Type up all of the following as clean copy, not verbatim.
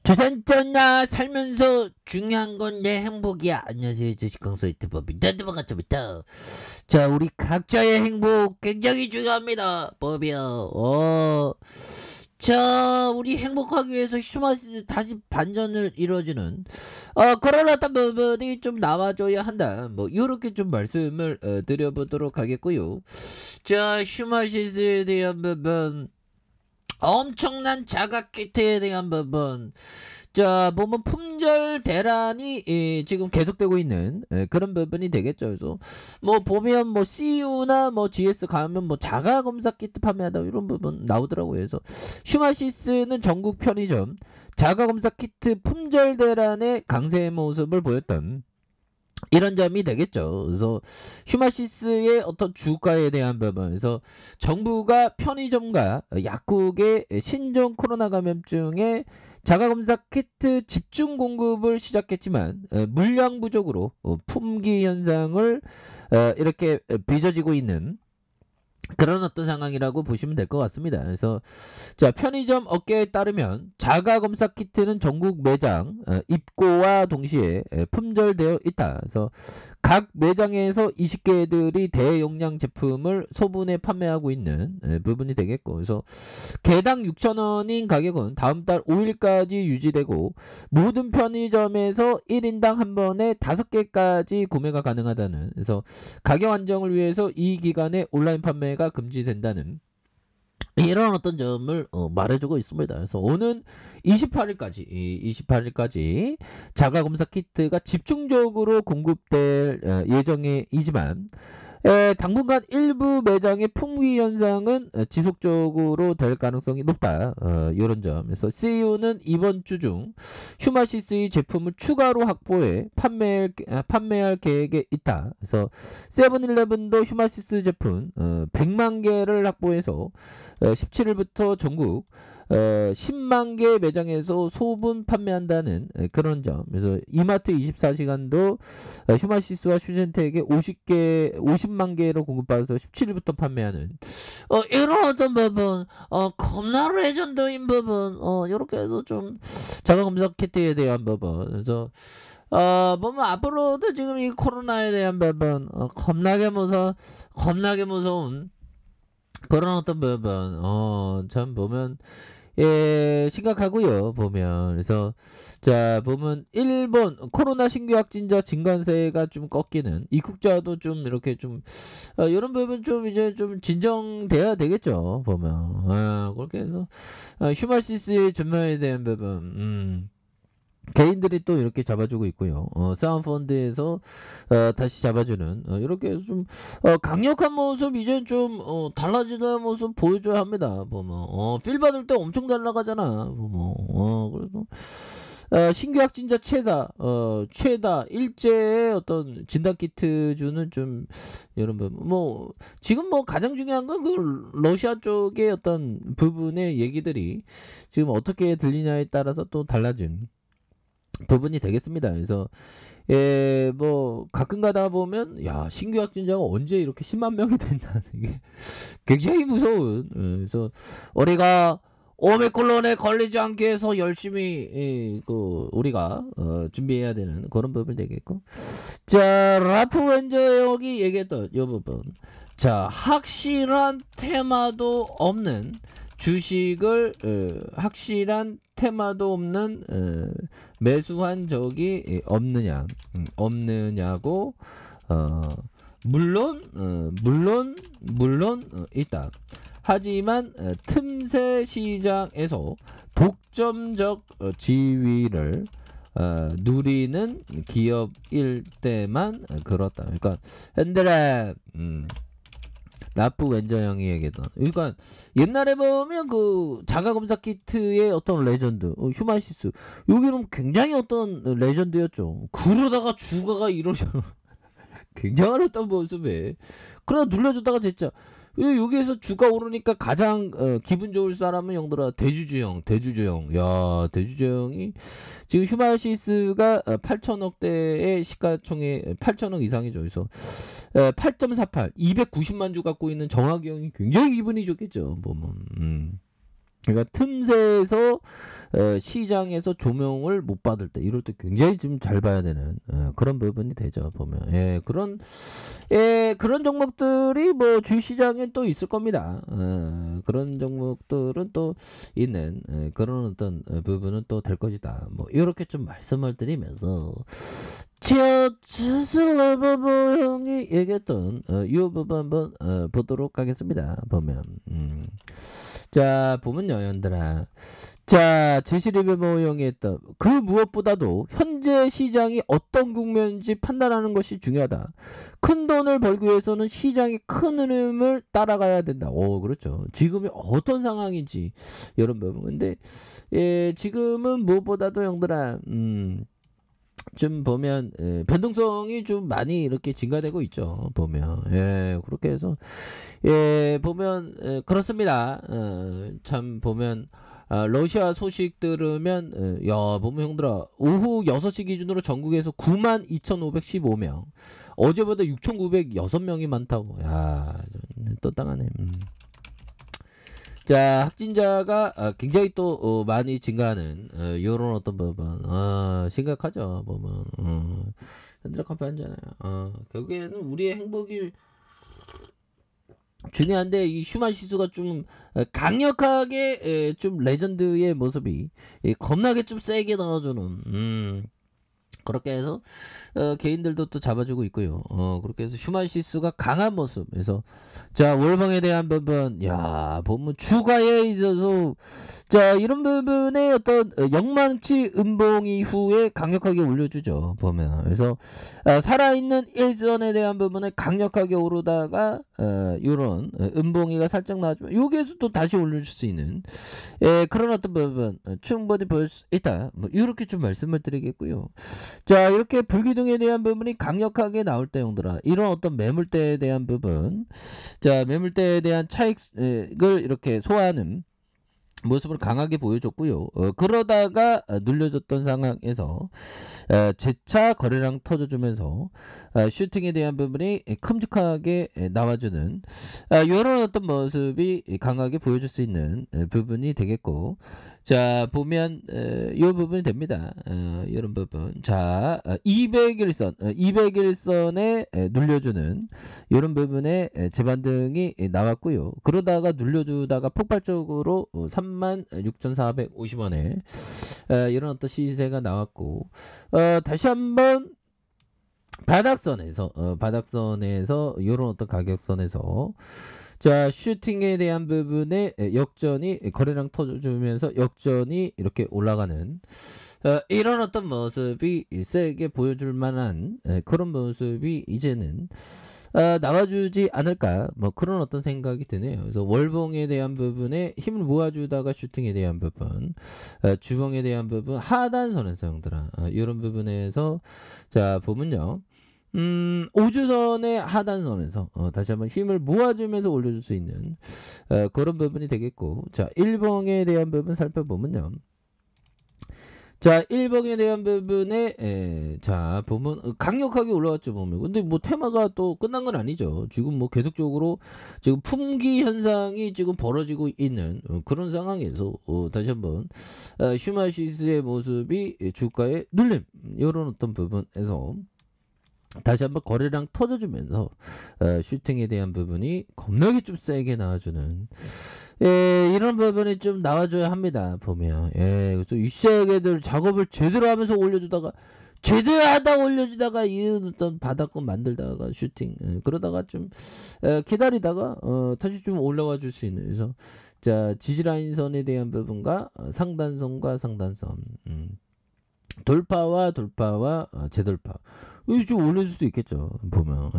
조선전나 살면서 중요한 건 내 행복이야. 안녕하세요, 주식강사 유튜버입니다. 반갑습니다. 자, 우리 각자의 행복 굉장히 중요합니다. 법이요. 자, 우리 행복하기 위해서 슈마시스 다시 반전을 이루어주는 그런 어떤 부분이 좀 나와줘야 한다. 뭐 이렇게 좀 말씀을 드려보도록 하겠고요. 자, 슈마시스에 대한 부분, 엄청난 자가 키트에 대한 부분, 자 보면 품절 대란이 지금 계속되고 있는 그런 부분이 되겠죠. 그래서 뭐 보면 뭐 CU나 뭐 GS 가면 뭐 자가 검사 키트 판매하다 이런 부분 나오더라고요. 그래서 슈마시스는 전국 편의점 자가 검사 키트 품절 대란의 강세 모습을 보였던 이런 점이 되겠죠. 그래서 슈마시스의 어떤 주가에 대한 부분에서 정부가 편의점과 약국의 신종 코로나 감염증의 자가검사 키트 집중 공급을 시작했지만 물량 부족으로 품귀 현상을 이렇게 빚어지고 있는 그런 어떤 상황이라고 보시면 될 것 같습니다. 그래서 자, 편의점 업계에 따르면 자가 검사 키트는 전국 매장 입고와 동시에 품절되어 있다. 그래서 각 매장에서 20개들이 대용량 제품을 소분해 판매하고 있는 부분이 되겠고, 그래서 개당 6,000원인 가격은 다음 달 5일까지 유지되고 모든 편의점에서 1인당 한 번에 5개까지 구매가 가능하다는, 그래서 가격 안정을 위해서 이 기간에 온라인 판매가 금지된다는 이런 어떤 점을 말해주고 있습니다. 그래서 오는 28일까지 자가검사 키트가 집중적으로 공급될 예정이지만 당분간 일부 매장의 품귀 현상은 지속적으로 될 가능성이 높다. 이런 점에서 CEO는 이번 주 중 슈마시스의 제품을 추가로 확보해 판매할 계획에 있다. 그래서 세븐일레븐도 슈마시스 제품 100만 개를 확보해서 17일부터 전국 10만 개 매장에서 소분 판매한다는 그런 점. 그래서 이마트 24시간도 슈마시스와 슈젠텍에 50만 개로 공급받아서 17일부터 판매하는 이런 어떤 부분, 겁나 레전드인 부분, 이렇게 해서 좀 자가검사 키트에 대한 부분. 그래서 보면 앞으로도 지금 이 코로나에 대한 부분, 겁나게 무서운 그런 어떤 부분, 참 보면 심각하고요. 보면 그래서 자 보면 일본 코로나 신규 확진자 증가세가 좀 꺾이는, 입국자도 좀 이렇게 좀 이런 부분 좀 이제 좀 진정돼야 되겠죠. 보면 그렇게 해서 휴마시스의 전면에 대한 부분, 개인들이 또 이렇게 잡아주고 있고요. 사운펀드에서 다시 잡아주는 이렇게 좀 강력한 모습, 이제 좀 달라지는 모습 보여줘야 합니다. 보면 필 받을 때 엄청 잘 나가잖아. 보면 그래서 신규 확진자 최다 일제의 어떤 진단 키트 주는 좀 이런 부분, 뭐 지금 뭐 가장 중요한 건 그 러시아 쪽의 어떤 부분의 얘기들이 지금 어떻게 들리냐에 따라서 또 달라진 부분이 되겠습니다. 그래서 뭐 가끔 가다 보면 야, 신규 확진자가 언제 이렇게 10만 명이 된다는 게 굉장히 무서운, 그래서 우리가 오미크론에 걸리지 않게 해서 열심히 우리가 준비해야 되는 그런 부분이 되겠고, 자 라프 웬저 여기 얘기했던 이 부분, 자 확실한 테마도 없는 주식을 확실한 테마도 없는 매수한 적이 없느냐고, 물론 있다. 하지만 틈새 시장에서 독점적 지위를 누리는 기업일 때만 그렇다. 그러니까 현대랩, 라프 웬저 형이 얘기했던, 그러니까 옛날에 보면 그 자가검사 키트의 어떤 레전드 휴마시스, 여기는 굉장히 어떤 레전드였죠. 그러다가 주가가 이러죠. 굉장한 어떤 모습에 그러다 눌러줬다가 진짜 여기에서 주가 오르니까 가장 기분 좋을 사람은 형들아 대주주형. 야, 대주주형이 지금 휴마시스가 8천억대의 시가총액 8천억 이상이죠. 그래서 8.48 290만 주 갖고 있는 정학이 형이 굉장히 기분이 좋겠죠. 보면 그러니까 틈새에서 시장에서 조명을 못 받을 때 이럴 때 굉장히 좀 잘 봐야 되는 그런 부분이 되죠 보면. 그런 종목들이 뭐 주시장에 또 있을 겁니다. 그런 종목들은 또 있는 그런 어떤 부분은 또 될 것이다. 뭐 이렇게 좀 말씀을 드리면서 스슬러버 형이 얘기했던 이 부분 한번 보도록 하겠습니다. 보면 자 보면요 연들아, 자 제시리뷰 모형이 했던 그 무엇보다도 현재 시장이 어떤 국면인지 판단하는 것이 중요하다. 큰 돈을 벌기 위해서는 시장의 큰 흐름을 따라가야 된다. 오 그렇죠. 지금이 어떤 상황인지 이런 부분. 근데 지금은 무엇보다도 형들아 좀 보면 변동성이 좀 많이 이렇게 증가되고 있죠 보면. 그렇게 해서 보면 그렇습니다. 참 보면 러시아 소식 들으면 야 보면 형들아 오후 6시 기준으로 전국에서 92,515명, 어제보다 6,906명이 많다고. 야 또 땅하네. 자 확진자가 굉장히 또 많이 증가하는 요런 어떤 부분 심각하죠 보면. 현재 컴파니잖아요. 결국에는 우리의 행복이 중요한데 이 슈만 시수가 좀 강력하게 좀 레전드의 모습이 겁나게 좀 세게 넣어주는 그렇게 해서 개인들도 또 잡아주고 있고요. 그렇게 해서 휴만시스가 강한 모습에서 자 월봉에 대한 부분 야 보면 추가에 있어서 자 이런 부분에 어떤 영망치 음봉 이후에 강력하게 올려주죠 보면. 그래서 살아있는 일선에 대한 부분에 강력하게 오르다가 이런 음봉이가 살짝 나왔지만 여기에서 또 다시 올려줄 수 있는 그런 어떤 부분 충분히 볼 수 있다. 뭐 이렇게 좀 말씀을 드리겠고요. 자 이렇게 불기둥에 대한 부분이 강력하게 나올 때 형들아 이런 어떤 매물대에 대한 부분, 자 매물대에 대한 차익을 이렇게 소화하는 모습을 강하게 보여줬고요. 그러다가 눌려졌던 상황에서 재차 거래량 터져주면서 슈팅에 대한 부분이 큼직하게 나와주는 이런 어떤 모습이 강하게 보여줄 수 있는 부분이 되겠고, 자 보면 이 부분이 됩니다. 이런 부분 자 201선 201선에 눌려주는 이런 부분에 재반등이 나왔고요. 그러다가 눌려주다가 폭발적으로 36,450원에 이런 어떤 시세가 나왔고 다시 한번 바닥선에서 이런 어떤 가격선에서 자 슈팅에 대한 부분에 역전이 거래량 터져주면서 역전이 이렇게 올라가는 이런 어떤 모습이 세게 보여줄 만한 그런 모습이 이제는 나와주지 않을까 뭐 그런 어떤 생각이 드네요. 그래서 월봉에 대한 부분에 힘을 모아주다가 슈팅에 대한 부분, 주봉에 대한 부분 하단선에서 형들아 이런 부분에서 자 보면요. 우주선의 하단선에서 다시 한번 힘을 모아주면서 올려줄 수 있는 그런 부분이 되겠고, 자 1봉에 대한 부분 살펴보면요. 자 1봉에 대한 부분에 자 보면 강력하게 올라왔죠 보면. 근데 뭐 테마가 또 끝난 건 아니죠. 지금 뭐 계속적으로 지금 품귀 현상이 지금 벌어지고 있는 그런 상황에서 다시 한번 슈마시스의 모습이 주가에 눌림 이런 어떤 부분에서 다시 한번 거래량 터져주면서 슈팅에 대한 부분이 겁나게 좀 세게 나와주는 이런 부분이 좀 나와줘야 합니다 보면. 그래서 윗세계들 작업을 제대로 하면서 올려주다가 제대로 하다 올려주다가 이런 어떤 바닥권 만들다가 슈팅 그러다가 좀 기다리다가 다시 좀 올라와 줄 수 있는. 그래서 자 지지라인선에 대한 부분과 상단선과 상단선 돌파와 재돌파 이거 좀 올려줄 수 있겠죠 보면.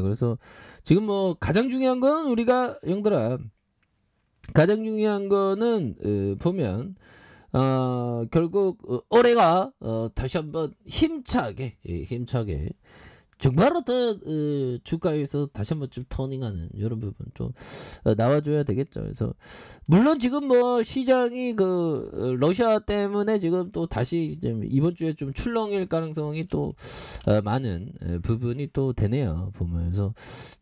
그래서 지금 뭐 가장 중요한 건 우리가 형들아 가장 중요한 거는 보면 결국 올해가 다시 한번 힘차게 정말 어떤 주가에서 다시 한번 좀 터닝하는 이런 부분 좀 나와줘야 되겠죠. 그래서 물론 지금 뭐 시장이 러시아 때문에 지금 또 다시 좀 이번 주에 좀 출렁일 가능성이 또 많은 부분이 또 되네요. 보면서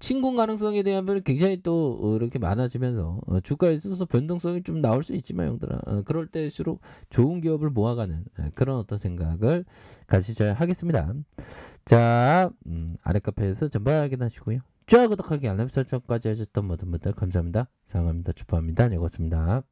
침공 가능성에 대한 부분이 굉장히 또 이렇게 많아지면서 주가에 있어서 변동성이 좀 나올 수 있지만 형들아 그럴 때일수록 좋은 기업을 모아가는 그런 어떤 생각을 가지셔야 하겠습니다. 자, 아래 카페에서 전부 확인하시고요. 좋아요, 구독하기, 알람 설정까지 하셨던 모든 분들 감사합니다. 사랑합니다. 축복합니다. 여고습니다